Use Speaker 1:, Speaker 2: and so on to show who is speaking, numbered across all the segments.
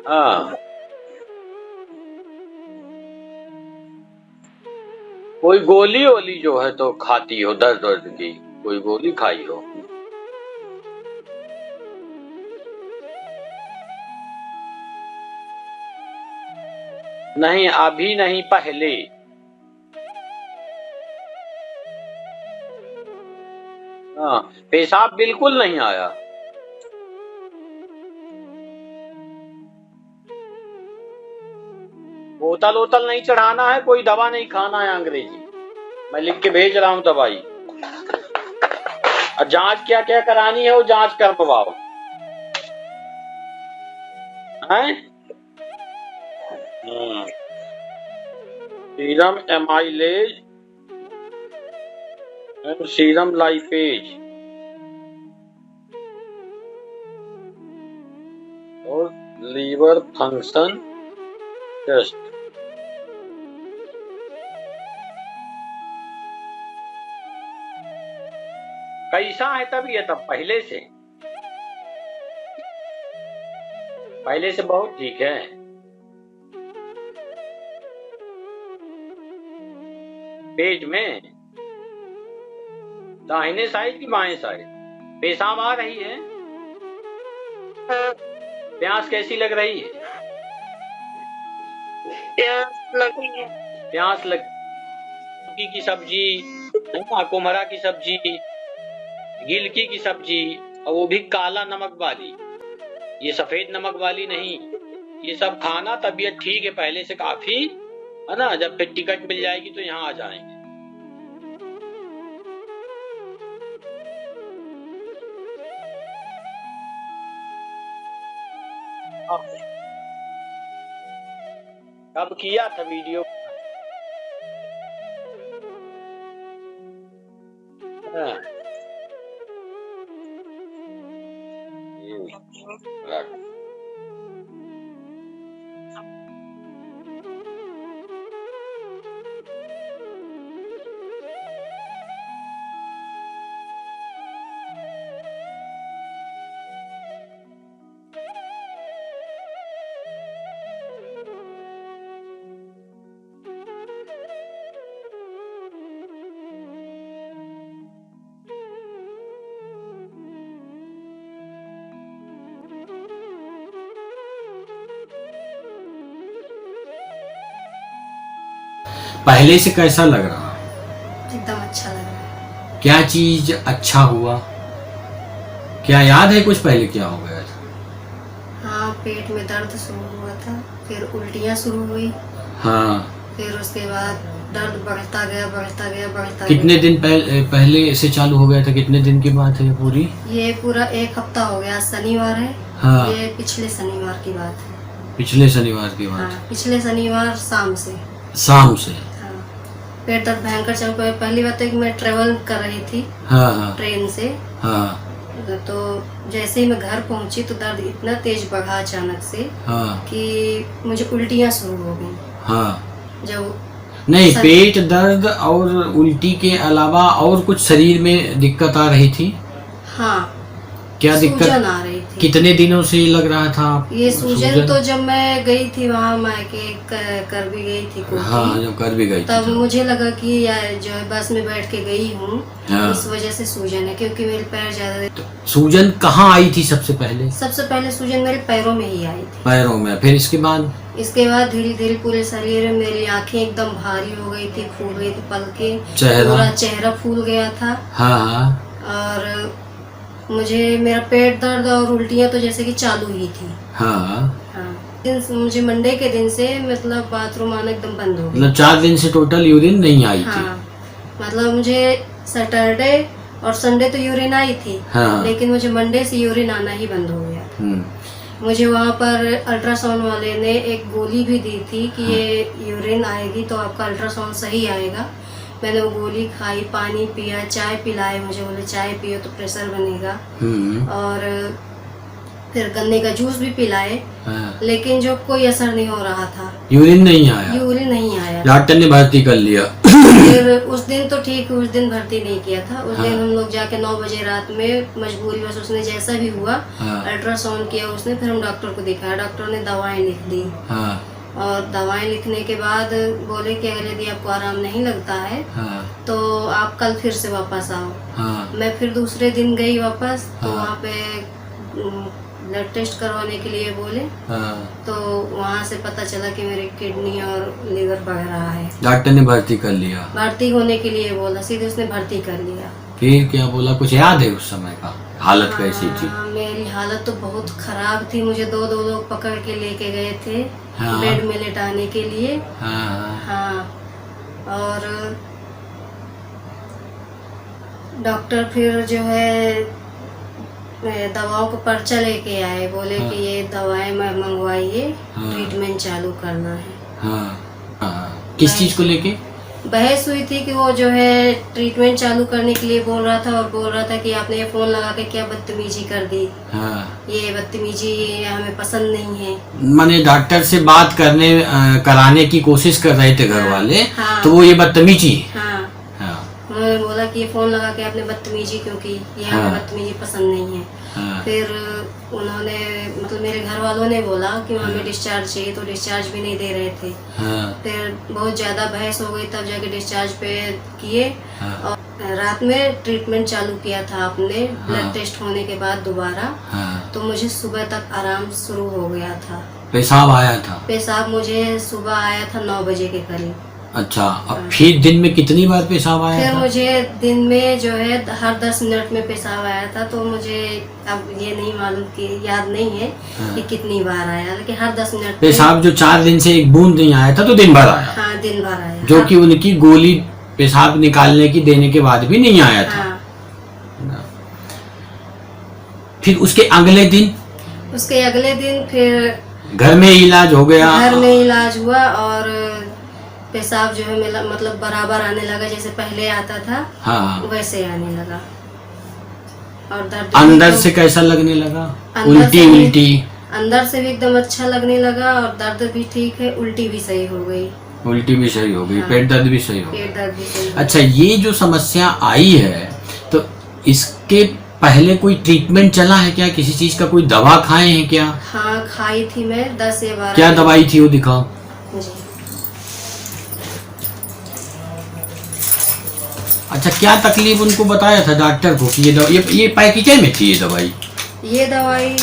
Speaker 1: हाँ, कोई गोली वोली जो है तो खाती हो, दर्द वर्द की कोई गोली खाई हो? नहीं, अभी नहीं, पहले। हाँ, पेशाब बिल्कुल नहीं आया? बोतल वोतल नहीं चढ़ाना है, कोई दवा नहीं खाना है अंग्रेजी, मैं लिख के भेज रहा हूँ दवाई। और जांच क्या क्या करानी है वो जांच करवाओ। हैं? Serum amylase and serum lipase और लीवर फंक्शन टेस्ट। कैसा है तबीयत अब पहले से बहुत ठीक है? पेट में दाहिने साइड की बाएं साइड पेशाब आ रही है? प्यास कैसी लग रही है? प्यास लगी की सब्जी है ना, कुम्हरा की सब्जी, गिलकी की सब्जी, और वो भी काला नमक वाली, ये सफेद नमक वाली नहीं। ये सब खाना, तबीयत ठीक है पहले से काफी, है ना। जब फिर टिकट मिल जाएगी तो यहाँ आ जाएंगे। कब किया था वीडियो? हाँ। रख।
Speaker 2: पहले से कैसा लग रहा?
Speaker 3: एकदम अच्छा लग रहा है।
Speaker 2: क्या चीज अच्छा हुआ? क्या याद है कुछ पहले क्या हो गया था?
Speaker 3: हाँ, पेट में दर्द शुरू हुआ था, फिर उल्टियाँ शुरू हुई।
Speaker 2: हाँ।
Speaker 3: फिर उसके बाद दर्द बढ़ता गया।
Speaker 2: कितने दिन पहले से चालू हो गया था? कितने दिन की बात है ये पूरी?
Speaker 3: ये पूरा 1 हफ्ता हो गया। शनिवार है।
Speaker 2: हाँ।
Speaker 3: ये पिछले शनिवार की बात है।
Speaker 2: पिछले शनिवार की बात?
Speaker 3: हाँ, पिछले शनिवार शाम से।
Speaker 2: हाँ,
Speaker 3: पेट दर्द भयंकर चल पड़ा। पहली बात है कि मैं ट्रेवल कर रही थी।
Speaker 2: हाँ।
Speaker 3: ट्रेन से।
Speaker 2: हाँ।
Speaker 3: तो जैसे ही मैं घर पहुंची तो दर्द इतना तेज बढ़ा अचानक से।
Speaker 2: हाँ।
Speaker 3: कि मुझे उल्टियाँ शुरू हो गई।
Speaker 2: हाँ।
Speaker 3: जब
Speaker 2: नहीं, पेट दर्द और उल्टी के अलावा और कुछ शरीर में दिक्कत आ रही थी?
Speaker 3: हाँ।
Speaker 2: क्या दिक्कत
Speaker 3: सूजन आ रही थी।
Speaker 2: कितने दिनों से लग रहा था?
Speaker 3: ये सूजन तो जब मैं गई थी वहाँ मायके कर भी गई थी कोठी।
Speaker 2: हाँ, जब कर भी गई
Speaker 3: तब
Speaker 2: थी
Speaker 3: मुझे लगा कि यार जो है बस में बैठ के गई हूँ।
Speaker 2: हाँ।
Speaker 3: इस वजह से सूजन है, क्योंकि मेरे पैर ज्यादा।
Speaker 2: तो सूजन कहाँ आई थी सबसे पहले?
Speaker 3: सबसे पहले सूजन मेरे पैरों में ही आई थी।
Speaker 2: पैरों में? फिर इसके बाद
Speaker 3: धीरे धीरे पूरे शरीर में मेरी आंखें एकदम भारी हो गई थी, फूल गई थी, पलके,
Speaker 2: चेहरा?
Speaker 3: चेहरा फूल गया था।
Speaker 2: हाँ।
Speaker 3: और मुझे मेरा पेट दर्द और उल्टियाँ तो जैसे कि चालू ही थी। हाँ। मुझे मंडे के दिन से मतलब बाथरूम आना एकदम बंद हो गया।
Speaker 2: मतलब 4 दिन से टोटल यूरिन नहीं आई थी?
Speaker 3: हाँ, मतलब मुझे सैटरडे और संडे तो यूरिन आई थी।
Speaker 2: हाँ।
Speaker 3: लेकिन मुझे मंडे से यूरिन आना ही बंद हो गया। मुझे वहाँ पर अल्ट्रासाउंड वाले ने एक गोली भी दी थी कि ये यूरिन आएगी तो आपका अल्ट्रासाउंड सही आएगा। मैंने वो गोली खाई, पानी पिया, चाय पिलाए, मुझे बोले चाय पियो तो प्रेशर बनेगा। और फिर गन्ने का जूस भी पिलाए।
Speaker 2: हाँ।
Speaker 3: लेकिन जो कोई असर नहीं हो रहा था।
Speaker 2: यूरिन नहीं आया?
Speaker 3: यूरिन नहीं आया।
Speaker 2: डॉक्टर ने भर्ती कर लिया?
Speaker 3: फिर उस दिन तो ठीक, उस दिन भर्ती नहीं किया था। उस दिन
Speaker 2: हाँ।
Speaker 3: हम लोग जाके 9 बजे रात में मजबूरी बस उसने जैसा भी हुआ
Speaker 2: हाँ।
Speaker 3: अल्ट्रासाउंड किया उसने, फिर हम डॉक्टर को दिखाया, डॉक्टर ने दवाएं लिख दी।
Speaker 2: हाँ।
Speaker 3: और दवाएं लिखने के बाद बोले कि अगर यदि आपको आराम नहीं लगता है
Speaker 2: हाँ।
Speaker 3: तो आप कल फिर से वापस आओ।
Speaker 2: हाँ।
Speaker 3: मैं फिर दूसरे दिन गई वापस, तो
Speaker 2: हाँ।
Speaker 3: वहाँ पे ब्लड टेस्ट करवाने के लिए बोले,
Speaker 2: हाँ।
Speaker 3: तो वहाँ से पता चला कि मेरी किडनी और लीवर बढ़ रहा है।
Speaker 2: डॉक्टर ने भर्ती कर लिया?
Speaker 3: भर्ती होने के लिए बोला, सीधे उसने भर्ती कर लिया।
Speaker 2: फिर क्या बोला, कुछ याद है उस समय का हालत कैसी थी?
Speaker 3: हाँ, मेरी हालत तो बहुत खराब थी। मुझे दो लोग पकड़ के लेके गए थे
Speaker 2: हाँ।
Speaker 3: बेड में लेटाने के लिए।
Speaker 2: हाँ।
Speaker 3: हाँ, और डॉक्टर फिर जो है दवाओं को पर्चा लेके आए, बोले
Speaker 2: हाँ।
Speaker 3: कि ये दवाएं मंगवाइए,
Speaker 2: हाँ।
Speaker 3: ट्रीटमेंट चालू करना है।
Speaker 2: हाँ। हाँ। किस चीज को लेके
Speaker 3: बहस हुई थी कि वो जो है ट्रीटमेंट चालू करने के लिए बोल रहा था, और बोल रहा था कि आपने ये फोन लगा के क्या बदतमीजी कर दी।
Speaker 2: हाँ।
Speaker 3: ये बदतमीजी हमें पसंद नहीं है।
Speaker 2: माने डॉक्टर से बात कराने की कोशिश कर रहे थे घर वाले,
Speaker 3: हाँ।
Speaker 2: तो वो ये बदतमीजी।
Speaker 3: हाँ,
Speaker 2: हाँ।
Speaker 3: उन्होंने बोला कि ये फोन लगा के आपने बदतमीजी क्यों की, ये हमें
Speaker 2: हाँ।
Speaker 3: बदतमीजी पसंद नहीं है।
Speaker 2: हाँ।
Speaker 3: फिर उन्होंने मतलब मेरे घर वालों ने बोला कि हमें डिस्चार्ज चाहिए, तो डिस्चार्ज भी नहीं दे रहे थे।
Speaker 2: हाँ।
Speaker 3: फिर बहुत ज़्यादा बहस हो गई, तब जाके डिस्चार्ज पे किए।
Speaker 2: हाँ।
Speaker 3: और रात में ट्रीटमेंट चालू किया था आपने, ब्लड
Speaker 2: हाँ।
Speaker 3: टेस्ट होने के बाद दोबारा,
Speaker 2: हाँ।
Speaker 3: तो मुझे सुबह तक आराम शुरू हो गया था।
Speaker 2: पेशाब आया था?
Speaker 3: पेशाब मुझे सुबह आया था 9 बजे के करीब।
Speaker 2: अच्छा, अब फिर दिन में कितनी बार पेशाब आया
Speaker 3: फिर
Speaker 2: था?
Speaker 3: मुझे दिन में जो है हर 10 मिनट में पेशाब आया था, तो मुझे अब ये नहीं मालूम कि याद नहीं है
Speaker 2: हाँ।
Speaker 3: कि कितनी बार आया, लेकिन हर 10 मिनट में।
Speaker 2: पेशाब जो 4 दिन से एक बूंद नहीं आया था, तो दिन भर आया?
Speaker 3: हाँ, दिन भर आया।
Speaker 2: जो कि उनकी गोली पेशाब निकालने की देने के बाद भी नहीं आया था।
Speaker 3: हाँ।
Speaker 2: फिर उसके अगले दिन?
Speaker 3: उसके अगले दिन फिर
Speaker 2: घर में इलाज हो गया?
Speaker 3: घर में इलाज हुआ, और पेशाब जो है मेरा मतलब बराबर आने लगा, जैसे पहले आता था
Speaker 2: हाँ।
Speaker 3: वैसे आने लगा। और दर्द
Speaker 2: अंदर
Speaker 3: भी
Speaker 2: से कैसा लगने लगा?
Speaker 3: अंदर
Speaker 2: उल्टी
Speaker 3: से भी-
Speaker 2: उल्टी?
Speaker 3: अंदर से भी एकदम अच्छा लगने लगा, और दर्द भी ठीक है, उल्टी भी सही हो गई,
Speaker 2: उल्टी भी सही हो गई,
Speaker 3: हाँ।
Speaker 2: पेट दर्द भी सही हो गया।
Speaker 3: पेट दर्द भी सही हो गई।
Speaker 2: अच्छा, ये जो समस्या आई है, तो इसके पहले कोई ट्रीटमेंट चला है क्या? किसी चीज का कोई दवा खाए हैं क्या?
Speaker 3: हाँ, खाई थी मैं 10 या 12।
Speaker 2: क्या दवाई थी वो दिखाओ।
Speaker 3: जी।
Speaker 2: अच्छा, क्या तकलीफ उनको बताया था डॉक्टर को कि ये पैकेज में थी ये दवाई?
Speaker 3: ये दवाई,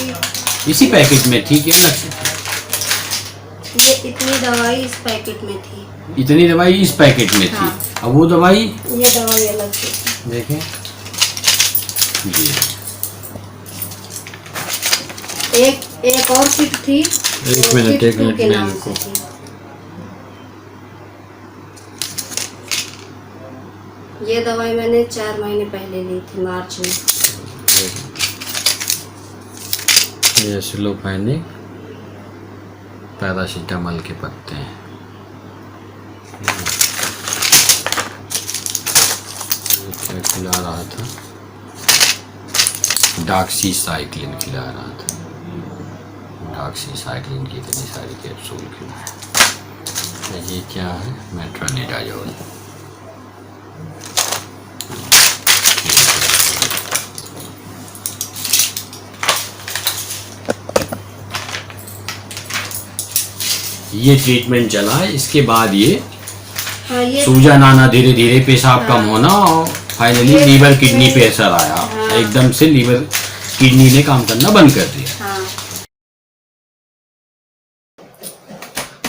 Speaker 2: इसी पैकेट में थी कि अलग से?
Speaker 3: ये इतनी दवाई इस पैकेट में थी।
Speaker 2: इतनी दवाई इस पैकेट में थी।
Speaker 3: हाँ।
Speaker 2: अब वो दवाई
Speaker 3: ये दवाई अलग से थी।
Speaker 2: देखें ये।
Speaker 3: एक और किट थी,
Speaker 2: एक मिनट,
Speaker 3: किट 2 के
Speaker 2: मैं
Speaker 3: नाम
Speaker 2: रुको।
Speaker 3: से थी। ये दवाई मैंने 4 महीने पहले ली थी, मार्च में।
Speaker 2: ये सिलोफेनिक पैरासीटामोल के पत्ते हैं। ये क्या खिला रहा था? डॉक्सीसाइक्लिन खिला रहा था। डॉक्सीसाइक्लिन की इतनी सारी कैप्सूल खिलाए। ये क्या है? मेट्रोनिडाजोल। ये ट्रीटमेंट चला है। इसके बाद ये
Speaker 3: हाँ, ये
Speaker 2: सूजन आना, धीरे धीरे पेशाब
Speaker 3: हाँ।
Speaker 2: कम होना, और फाइनली
Speaker 3: ये
Speaker 2: लीवर किडनी पे
Speaker 3: ये-
Speaker 2: असर आया।
Speaker 3: हाँ।
Speaker 2: एकदम से लीवर किडनी ने काम करना बंद कर दिया।
Speaker 3: हाँ,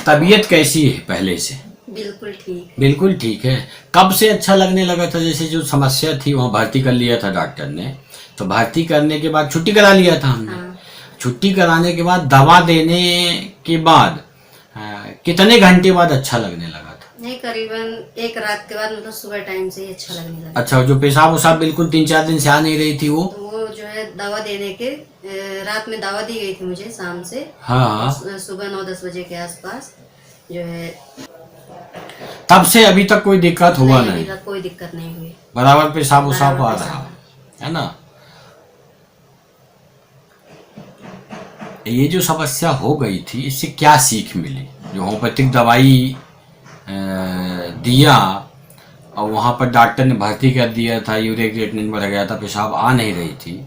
Speaker 2: तबीयत कैसी है पहले से?
Speaker 3: बिल्कुल ठीक।
Speaker 2: बिल्कुल ठीक है। कब से अच्छा लगने लगा था? जैसे जो समस्या थी वहाँ भर्ती कर लिया था डॉक्टर ने, तो भर्ती करने के बाद छुट्टी करा लिया था हमने।
Speaker 3: हाँ,
Speaker 2: छुट्टी कराने के बाद दवा देने के बाद कितने घंटे बाद अच्छा लगने लगा था?
Speaker 3: नहीं, करीबन एक रात के बाद, मतलब सुबह टाइम से ही अच्छा लगने लगा।
Speaker 2: अच्छा, जो पेशाब वसाब बिल्कुल 3-4 दिन से आ नहीं रही थी वो?
Speaker 3: तो वो जो है दवा देने के रात में दवा दी गई थी मुझे शाम से।
Speaker 2: हाँ।
Speaker 3: सुबह 9-10 बजे के आसपास जो है।
Speaker 2: तब से अभी तक कोई दिक्कत हुआ
Speaker 3: अभी
Speaker 2: नहीं?
Speaker 3: तक कोई दिक्कत नहीं हुई।
Speaker 2: बराबर पेशाब वसाब आ
Speaker 3: बराबर
Speaker 2: रहा
Speaker 3: पेशाब।
Speaker 2: है ना? ये जो समस्या हो गई थी, इससे क्या सीख मिली? जो होम्योपैथिक दवाई दिया और वहाँ पर डॉक्टर ने भर्ती कर दिया था, यूरिक क्रिएटिनिन बढ़ गया था, पेशाब आ नहीं रही थी,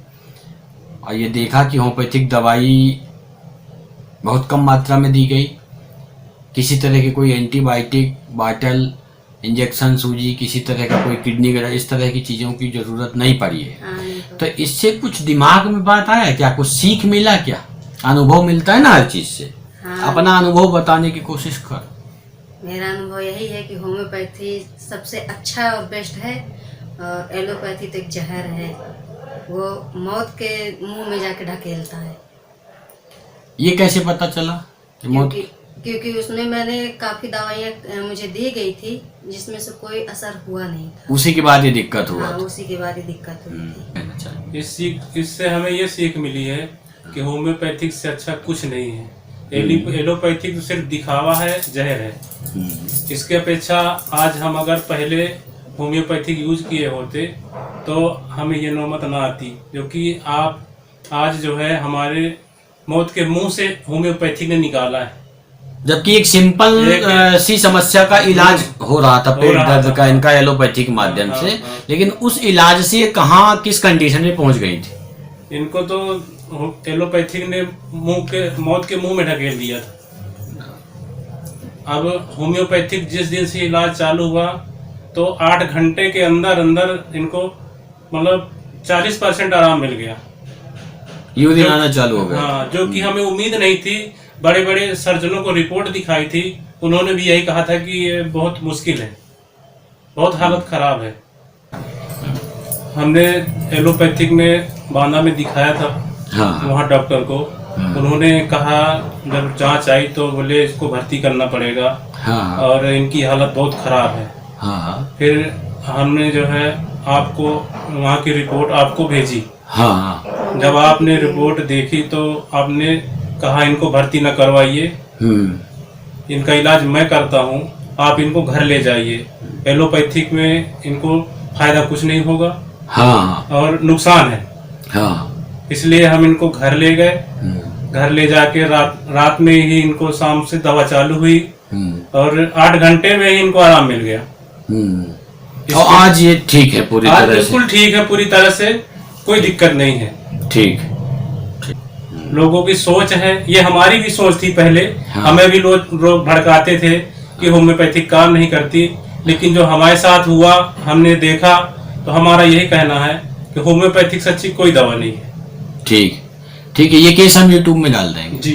Speaker 2: और ये देखा कि होम्योपैथिक दवाई बहुत कम मात्रा में दी गई, किसी तरह की कोई एंटीबायोटिक बॉटल, इंजेक्शन, सूजी, किसी तरह का कोई किडनी वगैरह इस तरह की चीज़ों की ज़रूरत नहीं पड़ी है। तो इससे कुछ दिमाग में बात आया क्या, कुछ सीख मिला क्या? अनुभव मिलता है ना हर चीज़ से। अपना अनुभव बताने की कोशिश कर।
Speaker 3: मेरा अनुभव यही है कि होम्योपैथी सबसे अच्छा और बेस्ट है, और एलोपैथी तो एक जहर है, वो मौत के मुंह में जाके ढकेलता है।
Speaker 2: ये कैसे पता चला कि मौत?
Speaker 3: क्योंकि उसमें मैंने काफ़ी दवाइयाँ मुझे दी गई थी जिसमें से कोई असर हुआ नहीं था।
Speaker 2: उसी के बाद ये दिक्कत हुआ?
Speaker 3: हाँ, उसी के बाद ये दिक्कत हुई थी।
Speaker 4: इससे हमें ये सीख मिली है कि होम्योपैथिक से अच्छा कुछ नहीं है। एलोपैथिक तो सिर्फ दिखावा है, जहर है। इसके अपेक्षा आज हम अगर पहले होम्योपैथिक यूज किए होते तो हमें ये नौबत ना आती, क्योंकि आप आज जो है हमारे मौत के मुंह से होम्योपैथिक ने निकाला है।
Speaker 2: जबकि एक सिंपल सी समस्या का इलाज हो रहा था, पेट दर्द का, इनका एलोपैथिक माध्यम से, लेकिन उस इलाज से कहाँ किस कंडीशन में पहुंच गई थी?
Speaker 4: इनको तो एलोपैथिक ने मौत के मुंह में ढकेल दिया था। अब होम्योपैथिक जिस दिन से इलाज चालू हुआ तो 8 घंटे के अंदर अंदर इनको मतलब 40% आराम मिल गया,
Speaker 2: यूरिन आना चालू हो गया।
Speaker 4: हाँ, जो कि हमें उम्मीद नहीं थी। बड़े बड़े सर्जनों को रिपोर्ट दिखाई थी, उन्होंने भी यही कहा था कि ये बहुत मुश्किल है, बहुत हालत खराब है। हमने एलोपैथिक में बांदा में दिखाया था।
Speaker 2: हाँ।
Speaker 4: वहाँ डॉक्टर को उन्होंने कहा, जब जांच आई तो बोले इसको भर्ती करना पड़ेगा।
Speaker 2: हाँ।
Speaker 4: और इनकी हालत बहुत खराब है।
Speaker 2: हाँ।
Speaker 4: फिर हमने जो है आपको वहाँ की रिपोर्ट आपको भेजी।
Speaker 2: हाँ।
Speaker 4: जब आपने रिपोर्ट देखी तो आपने कहा इनको भर्ती न करवाइए, इनका इलाज मैं करता हूँ, आप इनको घर ले जाइए। एलोपैथिक में इनको फायदा कुछ नहीं होगा।
Speaker 2: हाँ।
Speaker 4: और नुकसान है।
Speaker 2: हाँ।
Speaker 4: इसलिए हम इनको घर ले गए। घर ले जाके रात में ही इनको शाम से दवा चालू हुई और 8 घंटे में ही इनको आराम मिल गया।
Speaker 2: और आज ये ठीक है पूरी तरह से?
Speaker 4: बिल्कुल ठीक है, पूरी तरह से कोई दिक्कत नहीं है।
Speaker 2: ठीक।
Speaker 4: लोगों की सोच है, ये हमारी भी सोच थी पहले।
Speaker 2: हाँ।
Speaker 4: हमें भी लोग भड़काते थे कि होम्योपैथिक काम नहीं करती, लेकिन जो हमारे साथ हुआ, हमने देखा, तो हमारा यही कहना है कि होम्योपैथिक से अच्छी कोई दवा नहीं है।
Speaker 2: ठीक है, ये केस हम यूट्यूब में डाल देंगे।
Speaker 4: जी।